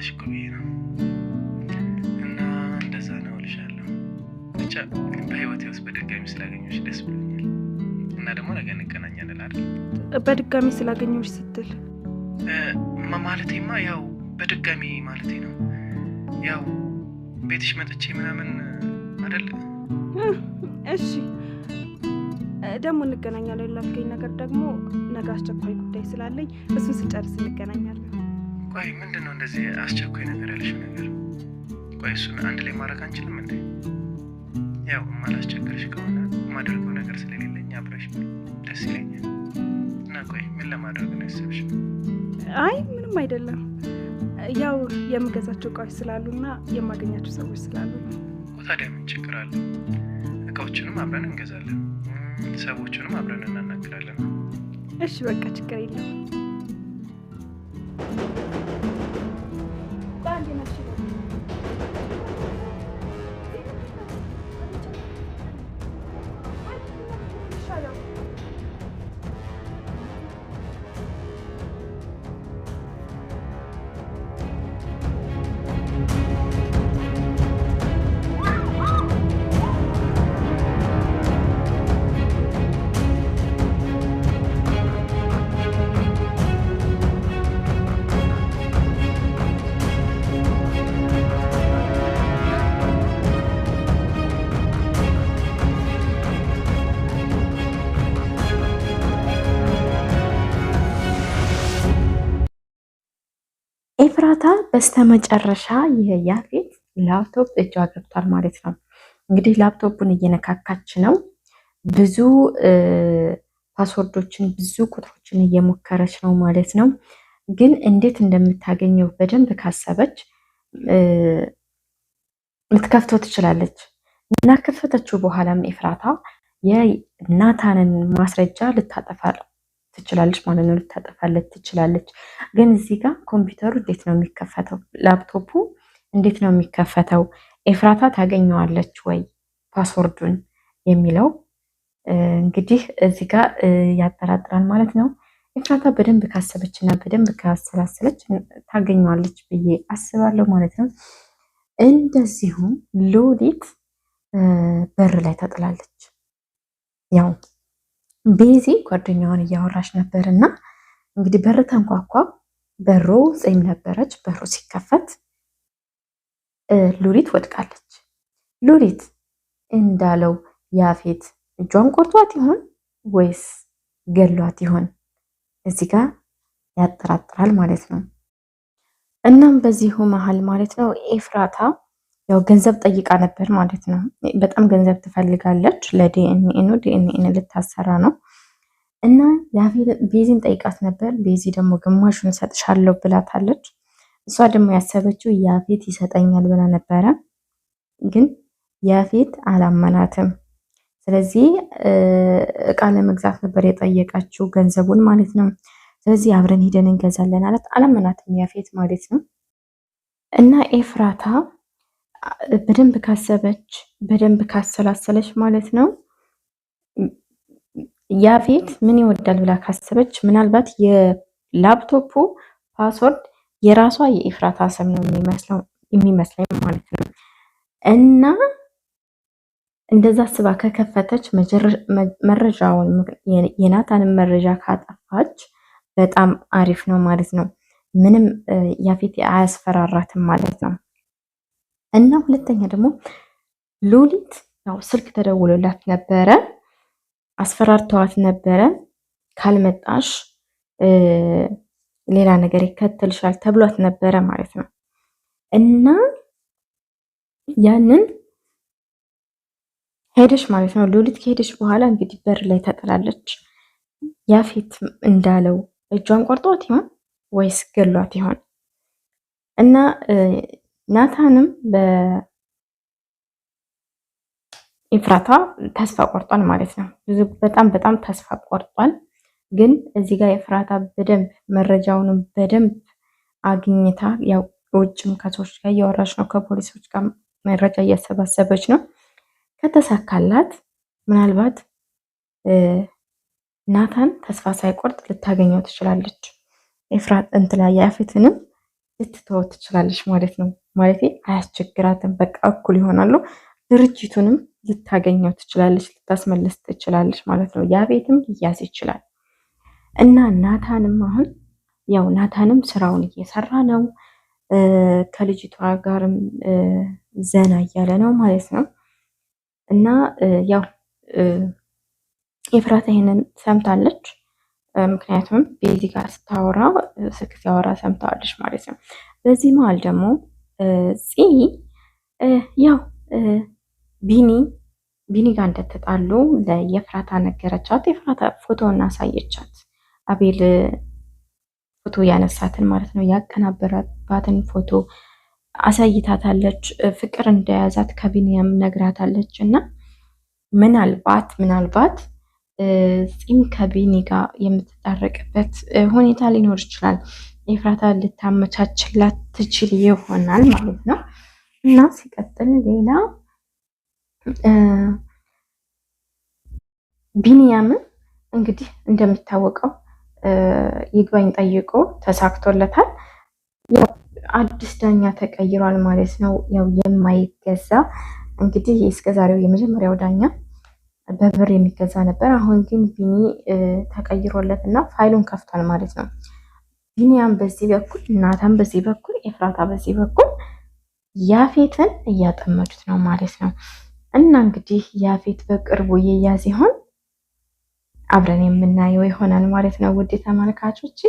ትችላለሽ እኮ ብዬ ነው እና እንደዛ ነው እልሻለሁ። ብቻ በህይወቴ ውስጥ በድጋሚ ስላገኘሁሽ ደስ ብሎኛል እና ደግሞ ነገ እንገናኛለን አይደል? በድጋሚ ስላገኘሁሽ ስትል ማለቴማ ያው በድጋሚ ማለቴ ነው ያው ቤትሽ መጥቼ ምናምን አይደል? እሺ ደግሞ እንገናኛለን ላልከኝ ነገር ደግሞ ነገ አስቸኳይ ጉዳይ ስላለኝ እሱን ስጨርስ እንገናኛለን። ቆይ ምንድነው እንደዚህ አስቸኳይ ነገር ያለሽው ነገር? ቆይ እሱን አንድ ላይ ማድረግ አንችልም እንዴ? ያው ማላስቸግርሽ ከሆነ ማድረገው ነገር ስለሌለኝ አብረሽ ደስ ይለኛል። እና ቆይ ምን ለማድረግ ነው ያሰብሽው? አይ ምንም አይደለም። ያው የምገዛቸው እቃዎች ስላሉና የማገኛቸው ሰዎች ስላሉ ነው። ታዲያ ምን ችግር አለ? እቃዎችንም አብረን እንገዛለን፣ ሰዎችንም አብረን እናናግራለን። እሺ በቃ ችግር የለም። ኤፍራታ በስተመጨረሻ የያፌት ላፕቶፕ እጇ ገብቷል ማለት ነው። እንግዲህ ላፕቶፑን እየነካካች ነው። ብዙ ፓስወርዶችን ብዙ ቁጥሮችን እየሞከረች ነው ማለት ነው። ግን እንዴት እንደምታገኘው በደንብ ካሰበች ልትከፍተው ትችላለች እና ከፈተችው በኋላም ኤፍራታ የናታንን ማስረጃ ልታጠፋ ትችላለች ማለት ነው። ልታጠፋለት ትችላለች። ግን እዚህ ጋር ኮምፒውተሩ እንዴት ነው የሚከፈተው? ላፕቶፑ እንዴት ነው የሚከፈተው? ኤፍራታ ታገኘዋለች ወይ ፓስወርዱን የሚለው እንግዲህ እዚህ ጋር ያጠራጥራል ማለት ነው። ኤፍራታ በደንብ ካሰበች እና በደንብ ካሰላሰለች ታገኘዋለች ብዬ አስባለሁ ማለት ነው። እንደዚሁም ሉሊት በር ላይ ተጥላለች። ያው ቤዚ ጓደኛዋን እያወራች ነበር እና እንግዲህ በር ተንኳኳ። በሩ ፂም ነበረች። በሩ ሲከፈት ሉሊት ወድቃለች። ሉሊት እንዳለው ያፌት እጇን ቆርጧት ይሆን ወይስ ገሏት ይሆን? እዚህ ጋር ያጠራጥራል ማለት ነው። እናም በዚሁ መሀል ማለት ነው ኤፍራታ ያው ገንዘብ ጠይቃ ነበር ማለት ነው። በጣም ገንዘብ ትፈልጋለች። ለዲኤንኤ ነው፣ ዲኤንኤ ልታሰራ ነው እና ቤዚን ጠይቃት ነበር። ቤዚ ደግሞ ግማሹን ሰጥሻለሁ ብላታለች። እሷ ደግሞ ያሰበችው ያፌት ይሰጠኛል ብላ ነበረ፣ ግን ያፌት አላመናትም። ስለዚህ እቃ ለመግዛት ነበር የጠየቀችው ገንዘቡን ማለት ነው። ስለዚህ አብረን ሄደን እንገዛለን አላት። አላመናትም ያፌት ማለት ነው። እና ኤፍራታ በደንብ ካሰበች በደንብ ካሰላሰለች ማለት ነው ያፌት ምን ይወዳል ብላ ካሰበች ምናልባት የላፕቶፑ ፓስወርድ የራሷ የኤፍራታ ስም ነው የሚመስለኝ ማለት ነው። እና እንደዛ አስባ ከከፈተች መረጃውን የናታንን መረጃ ካጠፋች በጣም አሪፍ ነው ማለት ነው። ምንም ያፌት አያስፈራራትም ማለት ነው። እና ሁለተኛ ደግሞ ሉሊት ያው ስልክ ተደውሎላት ነበረ፣ አስፈራርተዋት ነበረ። ካልመጣሽ ሌላ ነገር ይከተልሻል ተብሏት ነበረ ማለት ነው። እና ያንን ሄደሽ ማለት ነው። ሉሊት ከሄደች በኋላ እንግዲህ በር ላይ ተጥላለች። ያፌት እንዳለው እጇን ቆርጧት ይሆን ወይስ ገሏት ይሆን? እና ናታንም በኤፍራታ ተስፋ ቆርጧል ማለት ነው። በጣም ተስፋ ቆርጧል። ግን እዚህ ጋር ኤፍራታ በደንብ መረጃውንም በደንብ አግኝታ ያው ውጭም ከሰዎች ጋር እያወራች ነው፣ ከፖሊሶች ጋር መረጃ እያሰባሰበች ነው። ከተሳካላት ምናልባት ናታን ተስፋ ሳይቆርጥ ልታገኘው ትችላለች። ኤፍራት እንትላ ያፌትንም ልትተወው ትችላለች ማለት ነው። ማለት አያስቸግራትም። በቃ እኩል ይሆናሉ። ድርጅቱንም ልታገኘው ትችላለች፣ ልታስመልስ ትችላለች ማለት ነው። ያ ቤትም ሊያዝ ይችላል እና ናታንም አሁን ያው ናታንም ስራውን እየሰራ ነው። ከልጅቷ ጋርም ዘና እያለ ነው ማለት ነው። እና ያው ኤፍራታ ይሄንን ሰምታለች። ምክንያቱም ቤዚ ጋር ስታወራ ስልክ ሲያወራ ሰምታዋለች ማለት ነው። በዚህ መሀል ደግሞ ፂ ያው ቢኒ ጋር እንደተጣሉ ለኤፍራታ ነገረቻት። ኤፍራታ ፎቶውን አሳየቻት። አቤል ፎቶ ያነሳትን ማለት ነው፣ ያቀናበረባትን ፎቶ አሳይታታለች። ፍቅር እንደያዛት ከቢኒያም ነግራታለች። እና ምናልባት ፂም ከቢኒ ጋር የምትጣረቅበት ሁኔታ ሊኖር ይችላል። ኤፍራታ ልታመቻችላት ትችል ይሆናል ማለት ነው። እና ሲቀጥል ሌላ ቢኒያምን እንግዲህ እንደሚታወቀው ይግባኝ ጠይቆ ተሳክቶለታል። አዲስ ዳኛ ተቀይሯል ማለት ነው። ያው የማይገዛ እንግዲህ እስከዛሬው የመጀመሪያው ዳኛ በብር የሚገዛ ነበር። አሁን ግን ቢኒ ተቀይሮለት እና ፋይሉን ከፍቷል ማለት ነው። ቢኒያም በዚህ በኩል፣ ናታን በዚህ በኩል፣ ኤፍራታ በዚህ በኩል ያፌትን እያጠመዱት ነው ማለት ነው። እና እንግዲህ ያፌት በቅርቡ የያዝ ይሆን አብረን የምናየው ይሆናል ማለት ነው። ውድ ተመልካቾች